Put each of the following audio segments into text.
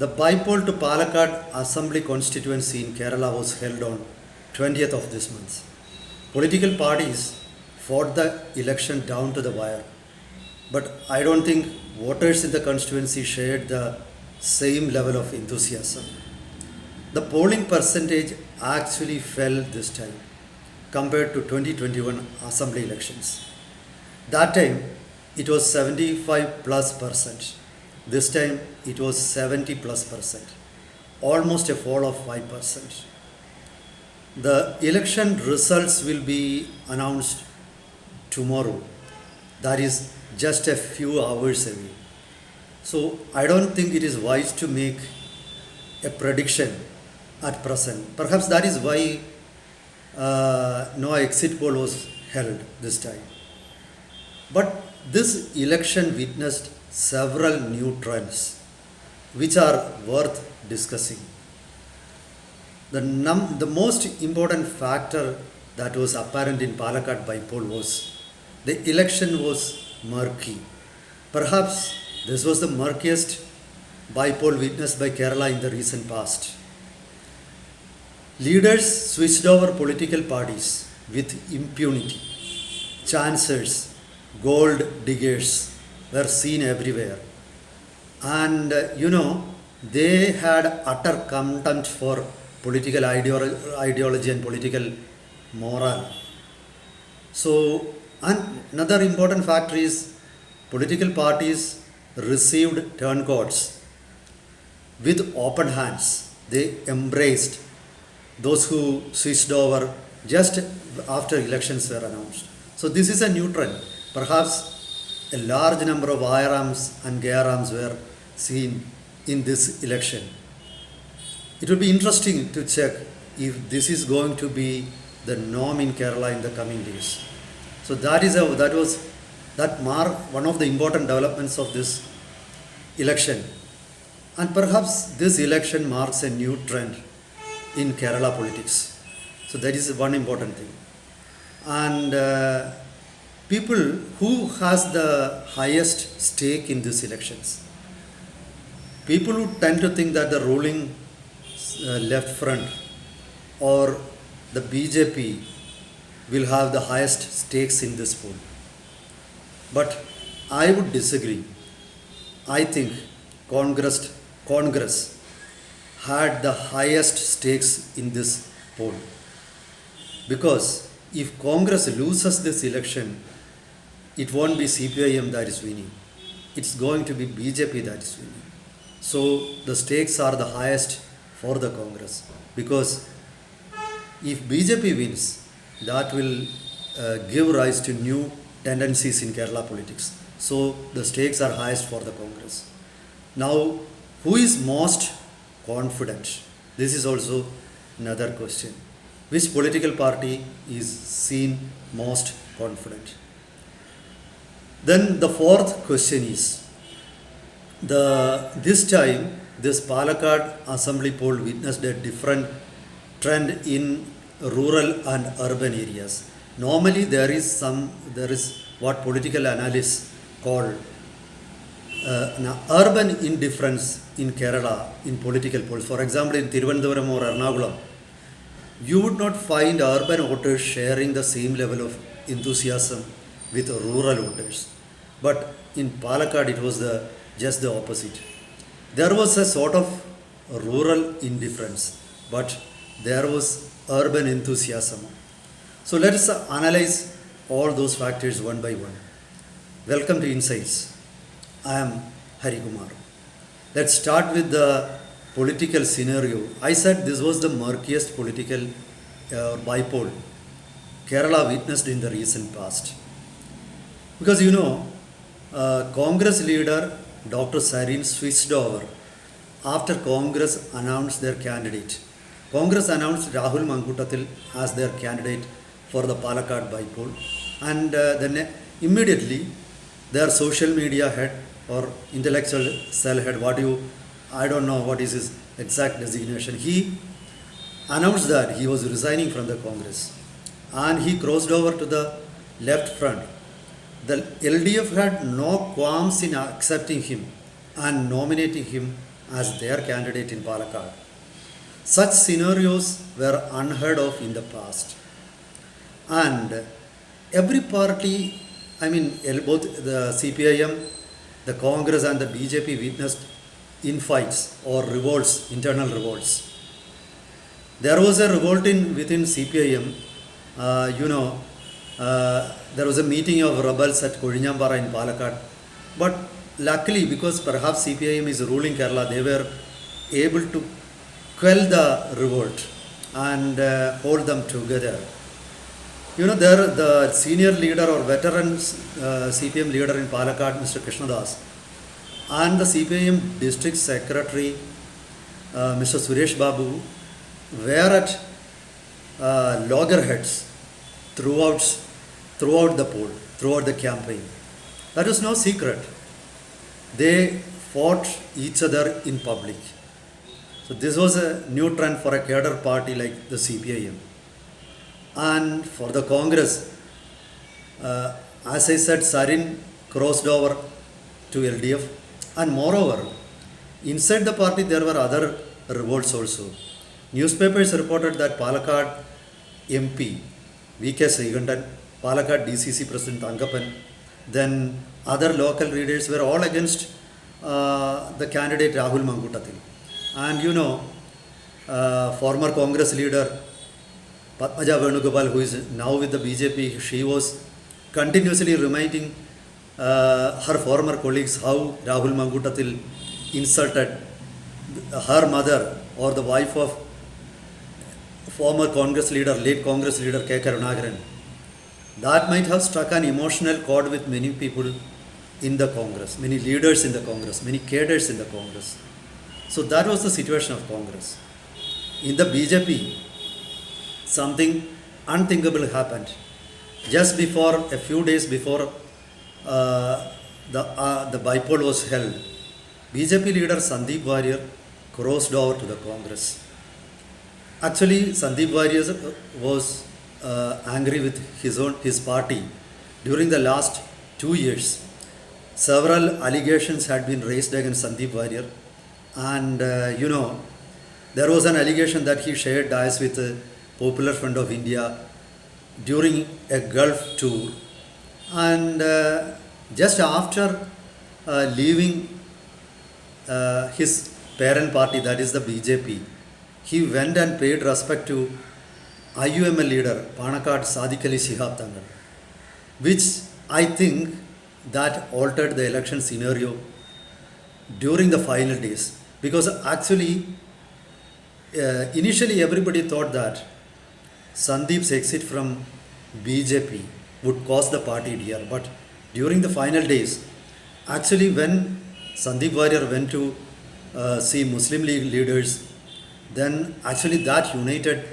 The Bypoll to Palakkad Assembly constituency in Kerala was held on 20th of this month. Political parties fought the election down to the wire, but I don't think voters in the constituency shared the same level of enthusiasm. The polling percentage actually fell this time compared to 2021 assembly elections. That time it was 75 plus percent. This time it was 70 plus percent, almost a fall of 5%. The election results will be announced tomorrow, that is just a few hours away. So I don't think it is wise to make a prediction at present. Perhaps that is why no exit poll was held this time. But this election witnessed several new trends which are worth discussing. The most important factor that was apparent in Palakkad Bypoll was the election was murky. Perhaps this was the murkiest bypoll witnessed by Kerala in the recent past. Leaders switched over political parties with impunity. Chancers, gold diggers were seen everywhere. And they had utter contempt for political ideology and political moral. So, and another important factor is political parties received turncoats with open hands. They embraced those who switched over just after elections were announced. So this is a new trend. Perhaps a large number of firearms and firearms were seen in this election. It will be interesting to check if this is going to be the norm in Kerala in the coming days. So one of the important developments of this election. And perhaps this election marks a new trend in Kerala politics. So that is one important thing. And people who has the highest stake in these elections, people who tend to think that the ruling left front or the BJP will have the highest stakes in this poll. But I would disagree. I think Congress had the highest stakes in this poll. Because if Congress loses this election, it won't be CPIM that is winning. It's going to be BJP that is winning. So the stakes are the highest for the Congress. Because if BJP wins, that will give rise to new tendencies in Kerala politics. So the stakes are highest for the Congress. Now, who is most confident? This is also another question. Which political party is seen most confident? Then the fourth question is, this time this Palakkad assembly poll witnessed a different trend in rural and urban areas. Normally there is what political analysts call an urban indifference in Kerala in political polls. For example, in Thiruvananthapuram or Ernakulam, you would not find urban voters sharing the same level of enthusiasm with rural voters. But in Palakkad, it was just the opposite. There was a sort of rural indifference, but there was urban enthusiasm. So let us analyze all those factors one by one. Welcome to Insights. I am Hari Kumar. Let's start with the political scenario. I said this was the murkiest political bypoll Kerala witnessed in the recent past. Because Congress leader Dr. Sarin switched over after Congress announced their candidate. Congress announced Rahul Mankutathil as their candidate for the Palakkad Bypoll, and then immediately their social media head or intellectual cell head, I don't know what is his exact designation, he announced that he was resigning from the Congress and he crossed over to the left front. The LDF had no qualms in accepting him and nominating him as their candidate in Palakkad. Such scenarios were unheard of in the past. And every party, both the CPIM, the Congress, and the BJP witnessed infights or revolts, internal revolts. There was a revolt within CPIM. There was a meeting of rebels at Koഴിഞ്ഞാമ്പാറ in Palakkad. But luckily, because perhaps CPIM is ruling Kerala, they were able to quell the revolt and hold them together. There the senior leader or veteran CPM leader in Palakkad, Mr. Krishnadas, and the CPIM district secretary, Mr. Suresh Babu, were at loggerheads throughout the poll, throughout the campaign. That was no secret. They fought each other in public. So this was a new trend for a cadre party like the CPIM. And for the Congress, as I said, Sarin crossed over to LDF. And moreover, inside the party there were other revolts also. Newspapers reported that Palakkad MP, V.K. Srikandan, Palakkad DCC President Angappan, then other local leaders were all against the candidate Rahul Mangutathil. And former Congress leader Padmaja Venugopal, who is now with the BJP, she was continuously reminding her former colleagues how Rahul Mangutathil insulted her mother or the wife of former Congress leader, late Congress leader K. Karunakaran. That might have struck an emotional chord with many people in the Congress, many leaders in the Congress, many cadres in the Congress. So that was the situation of Congress. In the BJP, something unthinkable happened. Just before, a few days before the bypoll was held, BJP leader Sandeep Warrior crossed over to the Congress. Actually, Sandeep Warrior was angry with his party. During the last 2 years, several allegations had been raised against Sandeep Warrior, and there was an allegation that he shared dais with the Popular Front of India during a Gulf tour, and just after leaving his parent party, that is the BJP, he went and paid respect to IUML leader Palakkad Sadiq Ali Shihab Thangal, which I think that altered the election scenario during the final days. Because actually, initially everybody thought that Sandeep's exit from BJP would cause the party tear. But during the final days, actually when Sandeep Warrior went to see Muslim League leaders, then actually that united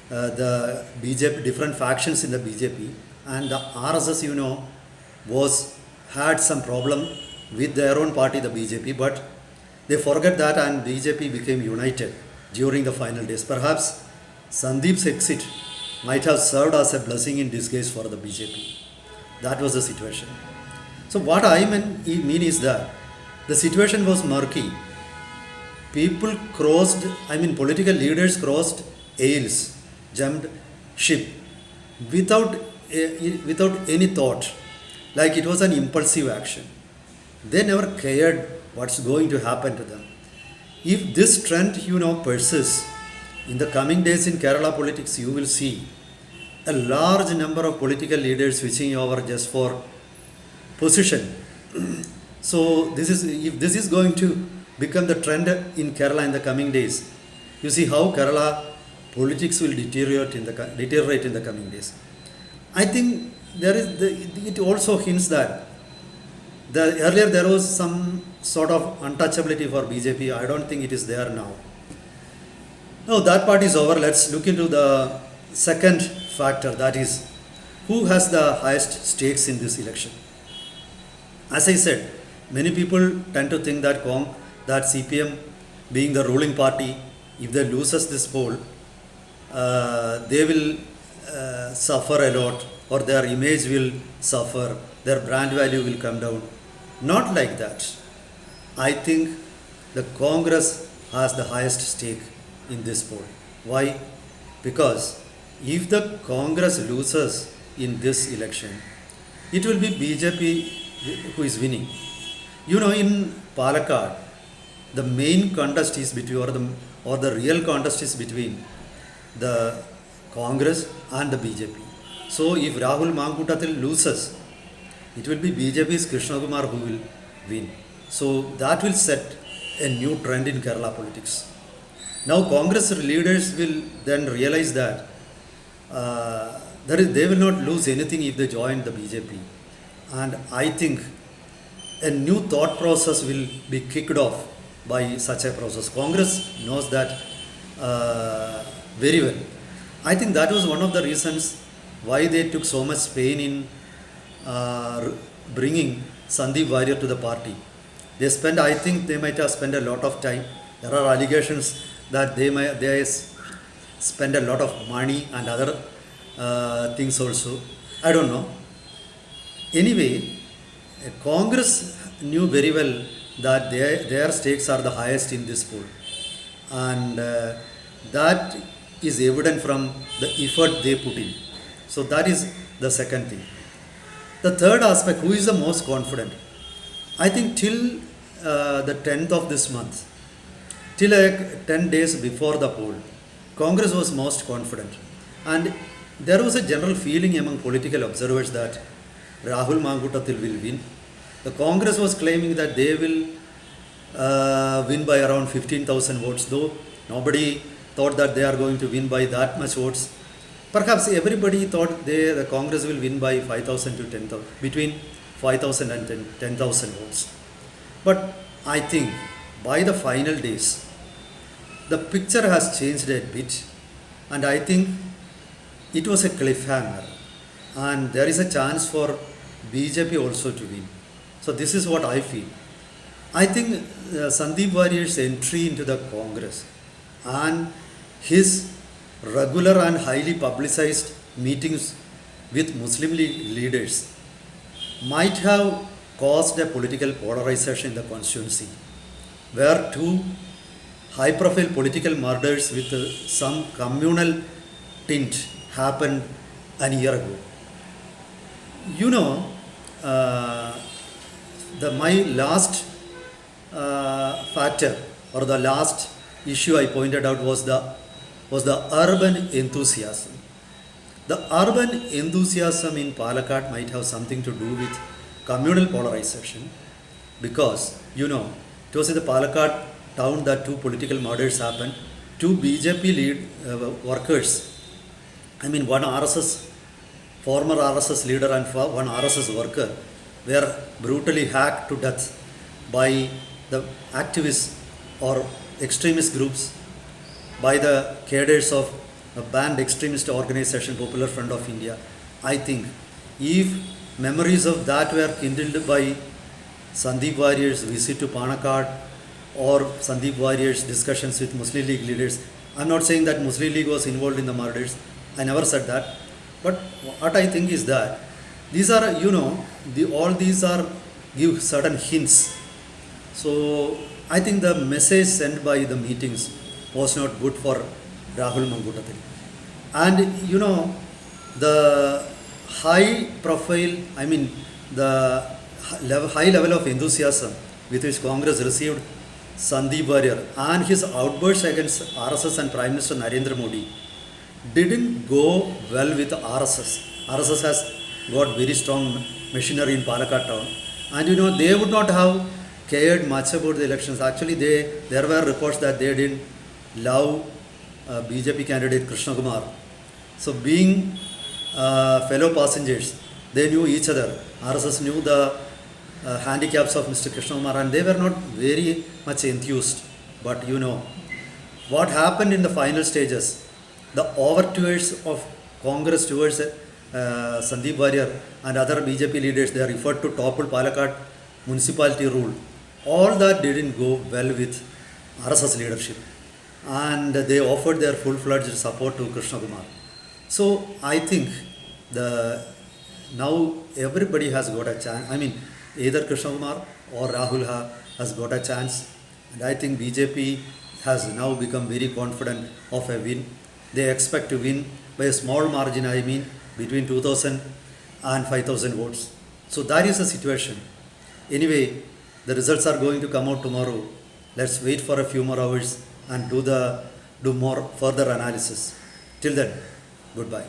the BJP, different factions in the BJP, and the RSS, had some problem with their own party, the BJP, but they forgot that and BJP became united during the final days. Perhaps Sandeep's exit might have served as a blessing in disguise for the BJP. That was the situation. So what I mean is that the situation was murky. People crossed, political leaders crossed aisles, jumped ship without any thought, like it was an impulsive action. They never cared what's going to happen to them. If this trend, persists, in the coming days in Kerala politics, you will see a large number of political leaders switching over just for position. So if this is going to become the trend in Kerala in the coming days, you see how Kerala politics will deteriorate in the coming days. I think it also hints that earlier there was some sort of untouchability for BJP. I don't think it is there now. Now that part is over. Let's look into the second factor, that is, who has the highest stakes in this election. As I said, many people tend to think that CPM, being the ruling party, if they loses this poll, they will suffer a lot, or their image will suffer, their brand value will come down. Not like that. I think the Congress has the highest stake in this poll. Why? Because if the Congress loses in this election, it will be BJP who is winning. In Palakkad, the main contest is between, or the real contest is between the Congress and the BJP. So if Rahul Mankutathil loses, it will be BJP's Krishna Kumar who will win. So that will set a new trend in Kerala politics. Now Congress leaders will then realize that they will not lose anything if they join the BJP. And I think a new thought process will be kicked off by such a process. Congress knows that very well. I think that was one of the reasons why they took so much pain in bringing Sandeep Warrior to the party. I think they might have spent a lot of time. There are allegations that they spend a lot of money and other things also. I don't know. Anyway, Congress knew very well that their stakes are the highest in this poll. And that is evident from the effort they put in. So that is the second thing. The third aspect, who is the most confident? I think till the 10th of this month, till 10 days before the poll, Congress was most confident. And there was a general feeling among political observers that Rahul Mankutathil will win. The Congress was claiming that they will win by around 15,000 votes, though nobody thought that they are going to win by that much votes. Perhaps everybody thought the Congress will win by 5,000 to 10,000, between 5,000 and 10,000 votes. But I think by the final days, the picture has changed a bit, and I think it was a cliffhanger, and there is a chance for BJP also to win. So this is what I feel. I think Sandeep Warrior's entry into the Congress and his regular and highly publicized meetings with Muslim League leaders might have caused a political polarization in the constituency, where two high-profile political murders with some communal tint happened a year ago. My last factor or the last issue I pointed out was the urban enthusiasm. The urban enthusiasm in Palakkad might have something to do with communal polarization, because it was in the Palakkad town that two political murders happened. Two BJP workers, one former RSS leader and one RSS worker, were brutally hacked to death by the activists or extremist groups, by the cadres of a banned extremist organization, Popular Front of India. I think if memories of that were kindled by Sandeep Warrior's visit to Palakkad or Sandeep Warrior's discussions with Muslim League leaders, I'm not saying that Muslim League was involved in the murders. I never said that. But what I think is that these are, all these are give certain hints. So I think the message sent by the meetings was not good for Rahul Mankutathil. And the high profile, the high level of enthusiasm with which Congress received Sandeep Warrior and his outbursts against RSS and Prime Minister Narendra Modi didn't go well with RSS. RSS has got very strong machinery in Palakkad town, and they would not have cared much about the elections. Actually, there were reports that they didn't love BJP candidate Krishna Kumar. So being fellow passengers, they knew each other. RSS knew the handicaps of Mr. Krishna Kumar, and they were not very much enthused. But what happened in the final stages, the overtures of Congress towards Sandeep Warrior and other BJP leaders, they are referred to topple Palakkad municipality rule. All that didn't go well with RSS leadership, and they offered their full-fledged support to Krishna Kumar. So I think now everybody has got a chance. Either Krishna Kumar or Rahul has got a chance And I think BJP has now become very confident of a win. They expect to win by a small margin, I mean between 2000 and 5000 votes. So that is the situation. Anyway, the results are going to come out tomorrow. Let's wait for a few more hours and do more further analysis. Till then, goodbye.